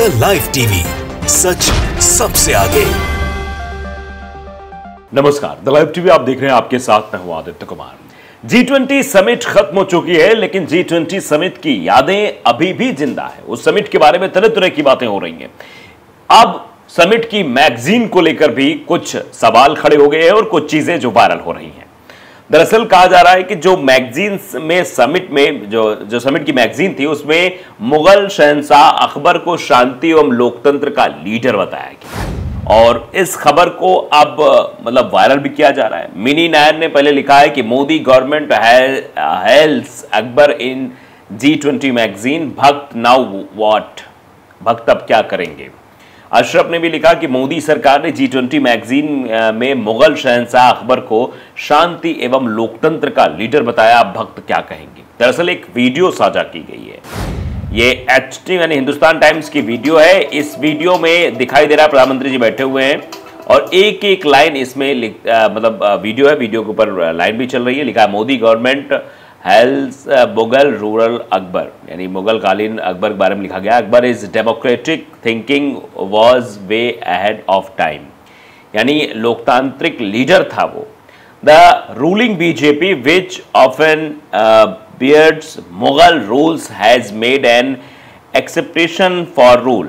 The live TV, सच सबसे आगे। नमस्कार, द लाइव टीवी आप देख रहे हैं, आपके साथ मैं हूं आदित्य कुमार। G20 समिट खत्म हो चुकी है, लेकिन G20 समिट की यादें अभी भी जिंदा है। उस समिट के बारे में तरह तरह की बातें हो रही हैं। अब समिट की मैगजीन को लेकर भी कुछ सवाल खड़े हो गए हैं और कुछ चीजें जो वायरल हो रही हैं। दरअसल कहा जा रहा है कि जो मैगजीन में समिट में जो समिट की मैगजीन थी, उसमें मुगल शहंशाह अकबर को शांति एवं लोकतंत्र का लीडर बताया गया और इस खबर को अब मतलब वायरल भी किया जा रहा है। मिनी नायर ने पहले लिखा है कि मोदी गवर्नमेंट हेल्स अकबर इन G20 मैगजीन, भक्त नाउ व्हाट, भक्त अब क्या करेंगे। अशरफ ने भी लिखा कि मोदी सरकार ने G20 मैगजीन में मुगल शहंशाह अकबर को शांति एवं लोकतंत्र का लीडर बताया, अब भक्त क्या कहेंगे। दरअसल एक वीडियो साझा की गई है, ये HT यानी हिंदुस्तान टाइम्स की वीडियो है। इस वीडियो में दिखाई दे रहा है प्रधानमंत्री जी बैठे हुए हैं और एक एक लाइन इसमें मतलब वीडियो है, वीडियो के ऊपर लाइन भी चल रही है। लिखा है मोदी गवर्नमेंट हेल्स मुगल रूरल अकबर, यानी मुगल कालीन अकबर के बारे में लिखा गया। Akbar is democratic thinking was way ahead of time, यानी लोकतांत्रिक लीडर था वो। The ruling BJP which often beards Mughal rules has made an acceptation for rule.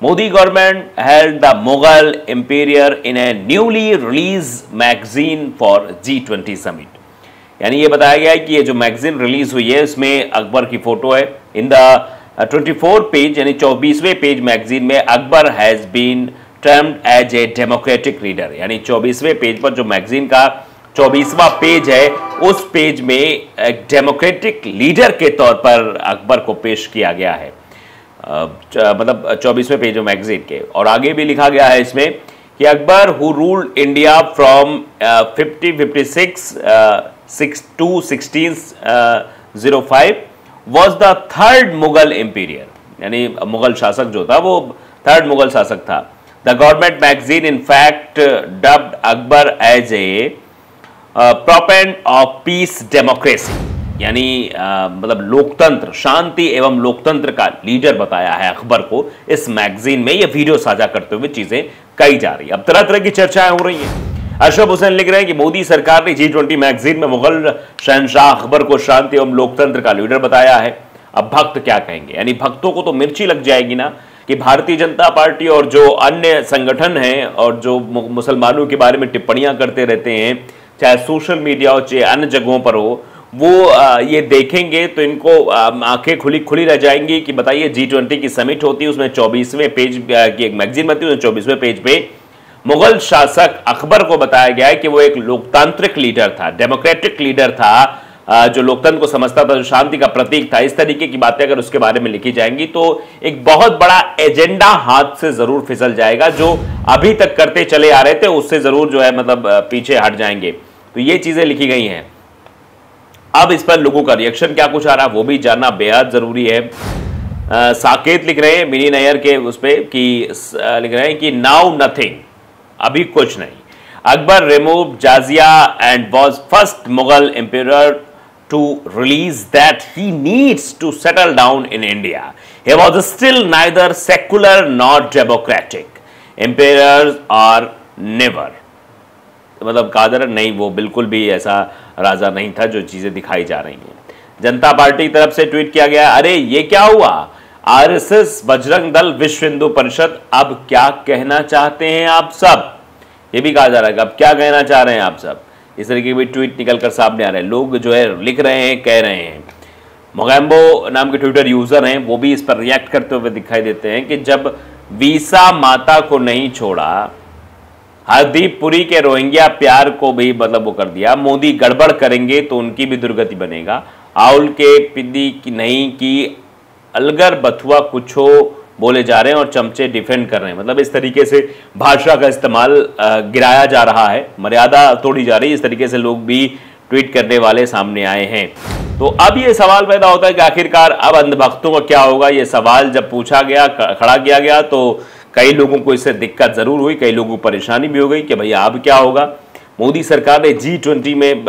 Modi government held the Mughal Empire in a newly released magazine for G20 summit। यानी ये बताया गया है कि ये जो मैगजीन रिलीज हुई है उसमें अकबर की फोटो है। इन द 24 पेज यानी 24वें पेज मैगजीन में Akbar has been termed as a democratic leader, यानी 24वें पेज पर जो मैगजीन का 24वां पेज है उस पेज में एक डेमोक्रेटिक लीडर के तौर पर अकबर को पेश किया गया है, मतलब 24वें पेज मैगजीन के। और आगे भी लिखा गया है इसमें कि Akbar who ruled India from 1556 to 1605 was the third Mughal emperor, यानी मुगल शासक जो था वो थर्ड मुगल शासक था। The government magazine in fact dubbed Akbar as a proponent of peace democracy, यानी मतलब लोकतंत्र, शांति एवं लोकतंत्र का लीडर बताया है अकबर को इस मैगजीन में। ये वीडियो साझा करते हुए चीजें कही जा रही है। अब तरह तरह की चर्चाएं हो रही हैं। अशरफ हुसैन लिख रहे हैं कि मोदी सरकार ने G20 मैगजीन में मुगल शहंशाह अकबर को शांति एवं लोकतंत्र का लीडर बताया है, अब भक्त क्या कहेंगे। यानी भक्तों को तो मिर्ची लग जाएगी ना कि भारतीय जनता पार्टी और जो अन्य संगठन हैं और जो मुसलमानों के बारे में टिप्पणियां करते रहते हैं, चाहे सोशल मीडिया हो चाहे अन्य जगहों पर हो, वो ये देखेंगे तो इनको आंखें खुली रह जाएंगी कि बताइए G20 की समिट होती है, उसमें 24वें पेज की एक मैगजीन बनती है, 24वें पेज पे मुगल शासक अकबर को बताया गया है कि वो एक लोकतांत्रिक लीडर था, डेमोक्रेटिक लीडर था, जो लोकतंत्र को समझता था, जो शांति का प्रतीक था। इस तरीके की बातें अगर उसके बारे में लिखी जाएंगी तो एक बहुत बड़ा एजेंडा हाथ से जरूर फिसल जाएगा। जो अभी तक करते चले आ रहे थे उससे जरूर जो है मतलब पीछे हट जाएंगे। तो ये चीजें लिखी गई हैं। अब इस पर लोगों का रिएक्शन क्या कुछ आ रहा है वो भी जानना बेहद जरूरी है। साकेत लिख रहे हैं मिनी नायर के उस पर कि लिख रहे हैं कि नाउ नथिंग, अभी कुछ नहीं। अकबर रिमूव जाजिया and was first Mughal empire to realise that he needs to settle down in India. He was still neither secular not democratic, empires are never, मतलब कादर नहीं, वो बिल्कुल भी ऐसा राजा नहीं था जो चीजें दिखाई जा रही हैं। जनता पार्टी की तरफ से ट्वीट किया गया, अरे ये क्या हुआ, RSS बजरंग दल विश्व हिंदू परिषद, अब क्या कहना चाहते हैं आप सब। ये भी कहा जा रहा है कि अब क्या कहना चाह रहे हैं आप सब। इस तरीके के भी ट्वीट निकलकर सामने आ रहे हैं। लोग जो है लिख रहे हैं, कह रहे हैं। मोगैम्बो नाम के ट्विटर यूजर हैं, वो भी इस पर रिएक्ट करते हुए दिखाई देते हैं कि जब वीसा माता को नहीं छोड़ा, हरदीप पुरी के रोहिंग्या प्यार को भी मतलब वो कर दिया, मोदी गड़बड़ करेंगे तो उनकी भी दुर्गति बनेगा, आउल के पिंदी की नहीं की अलगर बथुआ कुछो बोले जा रहे हैं और चमचे डिफेंड कर रहे हैं। मतलब इस तरीके से भाषा का इस्तेमाल गिराया जा रहा है, मर्यादा तोड़ी जा रही है। इस तरीके से लोग भी ट्वीट करने वाले सामने आए हैं। तो अब ये सवाल पैदा होता है कि आखिरकार अब अंधभक्तों का क्या होगा। ये सवाल जब पूछा गया, खड़ा किया गया, तो कई लोगों को इससे दिक्कत जरूर हुई, कई लोगों को परेशानी भी हो गई कि भैया अब क्या होगा। मोदी सरकार ने G20 में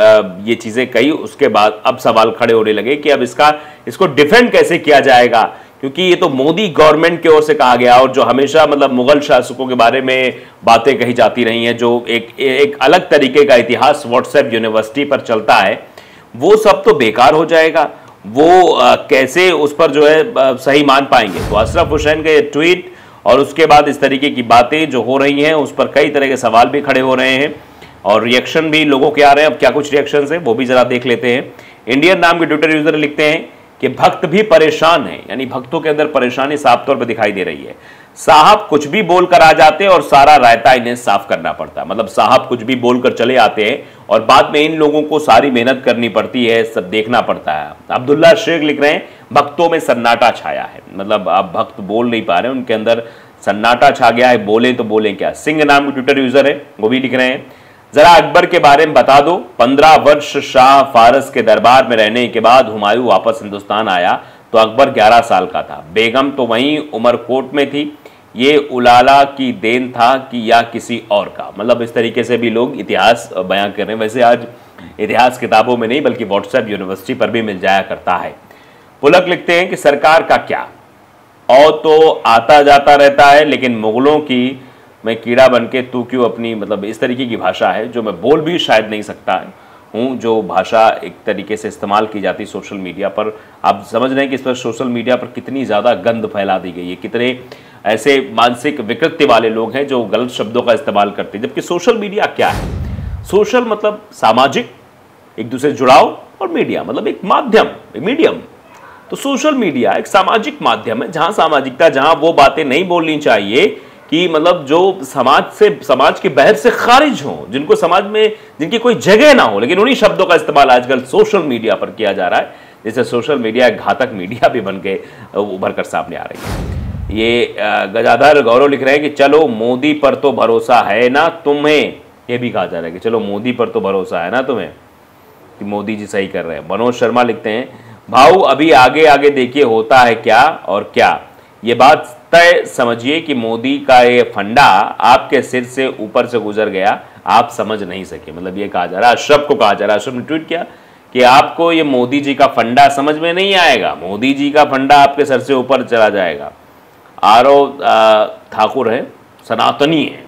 ये चीजें कही, उसके बाद अब सवाल खड़े होने लगे कि अब इसको डिफेंड कैसे किया जाएगा, क्योंकि ये तो मोदी गवर्नमेंट की ओर से कहा गया, और जो हमेशा मतलब मुगल शासकों के बारे में बातें कही जाती रही हैं, जो एक अलग तरीके का इतिहास व्हाट्सएप यूनिवर्सिटी पर चलता है, वो सब तो बेकार हो जाएगा। वो कैसे उस पर जो है सही मान पाएंगे। तो अशरफ हुसैन का ये ट्वीट और उसके बाद इस तरीके की बातें जो हो रही हैं, उस पर कई तरह के सवाल भी खड़े हो रहे हैं और रिएक्शन भी लोगों के आ रहे हैं। अब क्या कुछ रिएक्शन है वो भी जरा देख लेते हैं। इंडियन नाम के ट्विटर यूजर लिखते हैं कि भक्त भी परेशान हैं, यानी भक्तों के अंदर परेशानी साफ तौर पर दिखाई दे रही है। साहब कुछ भी बोलकर आ जाते हैं और सारा रायता इन्हें साफ करना पड़ता है। मतलब साहब कुछ भी बोलकर चले आते हैं और बाद में इन लोगों को सारी मेहनत करनी पड़ती है, सब देखना पड़ता है। अब्दुल्ला शेख लिख रहे हैं भक्तों में सन्नाटा छाया है, मतलब अब भक्त बोल नहीं पा रहे, उनके अंदर सन्नाटा छा गया है, बोले तो बोले क्या। सिंह नाम के ट्विटर यूजर है, वो भी लिख रहे हैं जरा अकबर के बारे में बता दो। 15 वर्ष शाह फारस के दरबार में रहने के बाद हुमायूं वापस हिंदुस्तान आया तो अकबर 11 साल का था, बेगम तो वहीं उमरकोट में थी। ये उलाला की देन था कि या किसी और का। मतलब इस तरीके से भी लोग इतिहास बयां कर रहे हैं। वैसे आज इतिहास किताबों में नहीं बल्कि व्हाट्सएप यूनिवर्सिटी पर भी मिल जाया करता है। पुलक लिखते हैं कि सरकार का क्या, और तो आता जाता रहता है, लेकिन मुगलों की मैं कीड़ा बन के तू क्यों अपनी, मतलब इस तरीके की भाषा है जो मैं बोल भी शायद नहीं सकता हूँ, जो भाषा एक तरीके से इस्तेमाल की जाती सोशल मीडिया पर। आप समझ रहे हैं कि इस पर सोशल मीडिया पर कितनी ज़्यादा गंद फैला दी गई है, कितने ऐसे मानसिक विकृति वाले लोग हैं जो गलत शब्दों का इस्तेमाल करते हैं। जबकि सोशल मीडिया क्या है? सोशल मतलब सामाजिक, एक दूसरे से जुड़ाव, और मीडिया मतलब एक माध्यम, एक मीडियम। तो सोशल मीडिया एक सामाजिक माध्यम है जहां सामाजिकता, जहां वो बातें नहीं बोलनी चाहिए कि मतलब जो समाज के बहर से खारिज हो, जिनको समाज में जिनकी कोई जगह ना हो, लेकिन उन्हीं शब्दों का इस्तेमाल आजकल सोशल मीडिया पर किया जा रहा है, जिससे सोशल मीडिया एक घातक मीडिया भी बन के उभर कर सामने आ रही है। ये गजाधर गौरव लिख रहे हैं कि चलो मोदी पर तो भरोसा है ना तुम्हें। ये भी कहा जा रहा है कि चलो मोदी पर तो भरोसा है ना तुम्हें कि मोदी जी सही कर रहे हैं। मनोज शर्मा लिखते हैं भाऊ अभी आगे आगे देखिए होता है क्या और क्या। ये बात तय समझिए कि मोदी का ये फंडा आपके सिर से ऊपर से गुजर गया, आप समझ नहीं सके। मतलब ये कहा जा रहा है, अशरफ को कहा जा रहा है। अशरफ ने ट्वीट किया कि आपको ये मोदी जी का फंडा समझ में नहीं आएगा, मोदी जी का फंडा आपके सर से ऊपर चला जाएगा। आरव ठाकुर है, सनातनी है,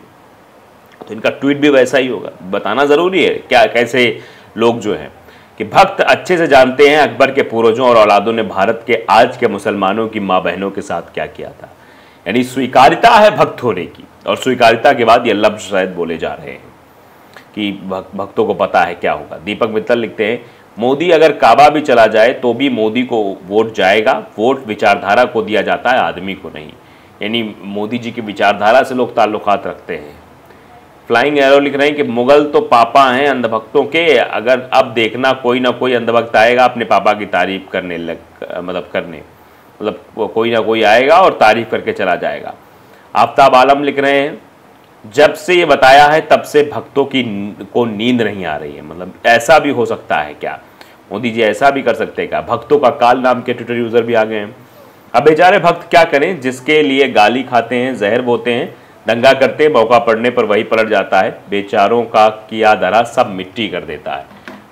तो इनका ट्वीट भी वैसा ही होगा। बताना जरूरी है क्या, कैसे लोग जो हैं कि भक्त अच्छे से जानते हैं अकबर के पूर्वजों और औलादों ने भारत के आज के मुसलमानों की माँ बहनों के साथ क्या किया था। यानी स्वीकारिता है भक्त होने की, और स्वीकारिता के बाद ये लफ्ज शायद बोले जा रहे हैं कि भक्तों को पता है क्या होगा। दीपक मित्तल लिखते हैं मोदी अगर काबा भी चला जाए तो भी मोदी को वोट जाएगा, वोट विचारधारा को दिया जाता है, आदमी को नहीं। यानी मोदी जी की विचारधारा से लोग ताल्लुकात रखते हैं। फ्लाइंग एरो लिख रहे हैं कि मुगल तो पापा हैं अंधभक्तों के, अगर अब देखना कोई ना कोई अंधभक्त आएगा अपने पापा की तारीफ करने मतलब कोई ना कोई आएगा और तारीफ करके चला जाएगा। आफ्ताब आलम लिख रहे हैं जब से ये बताया है तब से भक्तों को नींद नहीं आ रही है। मतलब ऐसा भी हो सकता है क्या, मोदी जी ऐसा भी कर सकते हैं क्या? भक्तों का काल नाम के ट्विटर यूजर भी आ गए हैं। अब बेचारे भक्त क्या करें, जिसके लिए गाली खाते हैं, जहर बोते हैं, दंगा करते हैं, मौका पड़ने पर वही पलट जाता है, बेचारों का किया धरा सब मिट्टी कर देता है।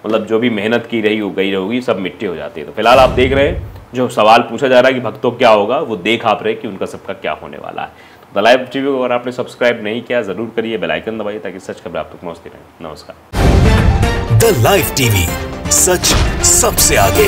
मतलब जो भी मेहनत की रही हो गई होगी सब मिट्टी हो जाती है। तो फिलहाल आप देख रहे हैं जो सवाल पूछा जा रहा है कि भक्तों क्या होगा, वो देख आप रहे कि उनका सबका क्या होने वाला है। तो द लाइव टीवी को अगर आपने सब्सक्राइब नहीं किया जरूर करिए, बेल आइकन दबाइए ताकि सच खबर आप तक पहुंचती रहे। नमस्कार। द लाइव टीवी, सच सबसे आगे।